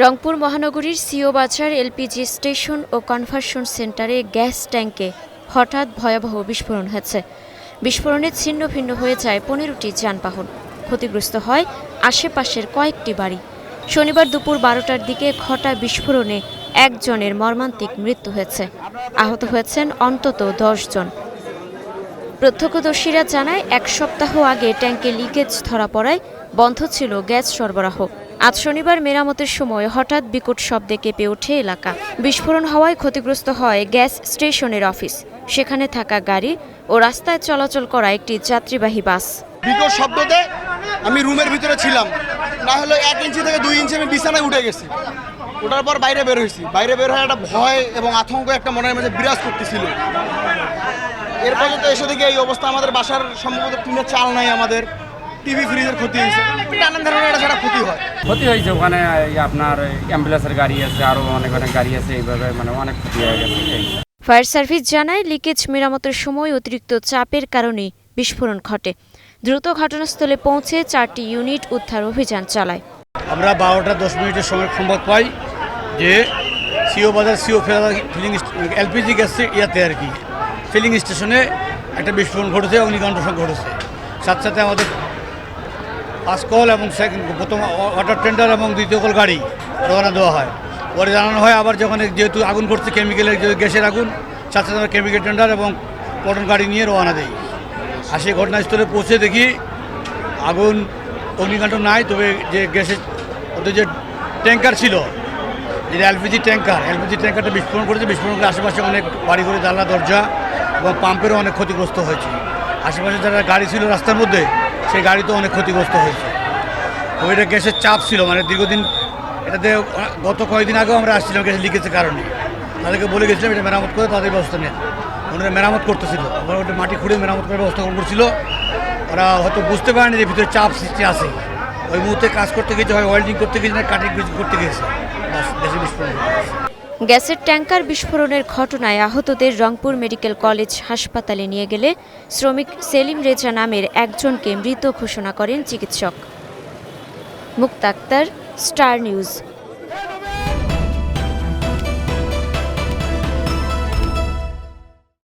রংপুর মহানগরীর সিও বাজার LPG station ও conversion সেন্টারে গ্যাস ট্যাঙ্কে হঠাৎ ভয়াবহ বিস্ফোরণ হয়েছে। বিস্ফোরণে ছিন্ন ভিন্ন হয়ে যায় ১৫টি যানবাহন। ক্ষতিগ্রস্ত হয় আশেপাশের কয়েকটি বাড়ি। শনিবার দুপুর ১২টার দিকে ঘটা বিস্ফোরণে একজনের মর্মান্তিক মৃত্যু হয়েছে। আহত হয়েছেন অন্তত ১০ জন। প্রত্যক্ষদর্শীরা জানায়, এক সপ্তাহ আগে ট্যাঙ্কে লিকেজ ধরা পড়ায় বন্ধ ছিল গ্যাস সরবরাহ। আজ শনিবার মেরামতের সময় হঠাৎ বিকট শব্দে কেঁপে ওঠে এলাকা। বিস্ফোরণ হওয়ায় ক্ষতিগ্রস্ত হয় গ্যাস স্টেশনের অফিস, সেখানে থাকা গাড়ি ও রাস্তায় চলাচল করা একটি যাত্রীবাহী বাস। বিকট শব্দতে আমি রুমের ভিতরে ছিলাম, না হলে 1 ইঞ্চি থেকে 2 ইঞ্চি আমি বিছানায় উঠে গেছি। ওঠার পর বাইরে বের হয়েছি। বাইরে বের হয়ে একটা ভয় এবং আতঙ্ক একটা মনের মাঝে বিরাজ করতেছিল। এরপর তো এসে দেখি এই অবস্থা। আমাদের বাসার সম্ভবত টিনের চাল নাই, আমাদের টিভি ফ্রিজের ক্ষতি হয়েছে, নানান ধরনের একটা সারা ক্ষতি হয়। ক্ষতি হয়েছে ওখানে আপনার অ্যাম্বুলেন্সের গাড়ি আছে, আরও অনেক গাড়ি আছে, এইভাবে অনেক ক্ষতি হয়ে গেছে। ফায়ার সার্ভিস জানায়, লিকেজ মেরামতের সময় অতিরিক্ত চাপের কারণে বিস্ফোরণ ঘটে। দ্রুত ঘটনাস্থলে পৌঁছে 4টি ইউনিট উদ্ধার অভিযান চালায়। আমরা 12টা 10 মিনিটের সময় সংবাদ পাই যে সিও বাজার ফিলিং এলপিজি গ্যাস ইয়াতে আর কি ফিলিং স্টেশনে একটা বিস্ফোরণ ঘটেছে, অগ্নিকাণ্ড ঘটেছে। সাথে সাথে আমাদের ফার্স্ট কল এবং প্রথম ওয়াটার টেন্ডার এবং দ্বিতীয় কল গাড়ি রওনা দেওয়া হয়। পরে জানানো হয় আবার যখন যেহেতু আগুন করছে কেমিক্যালের গ্যাসের আগুন, সাথে সাথে কেমিক্যাল টেন্ডার এবং পটন গাড়ি নিয়ে রওনা দেয়। আর সেই ঘটনাস্থলে পৌঁছে দেখি আগুন অগ্নিকাণ্ড নাই, তবে যে গ্যাসের ওদের যে ট্যাঙ্কার ছিল, যেটা এলপিজি ট্যাঙ্কারটা বিস্ফোরণ করেছে। বিস্ফোরণ করে আশেপাশে অনেক বাড়ি করে জানলা দরজা এবং পাম্পেরও অনেক ক্ষতিগ্রস্ত হয়েছে। আশেপাশে যারা গাড়ি ছিল রাস্তার মধ্যে, সেই গাড়ি তো অনেক ক্ষতিগ্রস্ত হয়েছে। ওইটা গ্যাসের চাপ ছিল, দীর্ঘদিন এটাতে গত কয়েকদিন আগেও আমরা আসছিলাম গ্যাসের লিকেজের কারণে। তাদেরকে বলে গেছিলাম এটা মেরামত করে তাদের ব্যবস্থা নেন। ওনারা মেরামত করতেছিল, ওরা ওটা মাটি খুঁড়ে মেরামত করার ব্যবস্থা করছিল। ওরা হয়তো বুঝতে পারেনি যে ভিতরে চাপ সৃষ্টি আছে। ওই মুহূর্তে কাজ করতে গেছে, হয় ওয়েল্ডিং করতে গেছে না কাটিং করতে গেছে, গ্যাসের বিস্ফোরণ। গ্যাসের ট্যাঙ্কার বিস্ফোরণের ঘটনায় আহতদের রংপুর মেডিকেল কলেজ হাসপাতালে নিয়ে গেলে শ্রমিক সেলিম রেজা নামের একজনকে মৃত ঘোষণা করেন চিকিৎসক। মুক্তা আক্তার, স্টার নিউজ।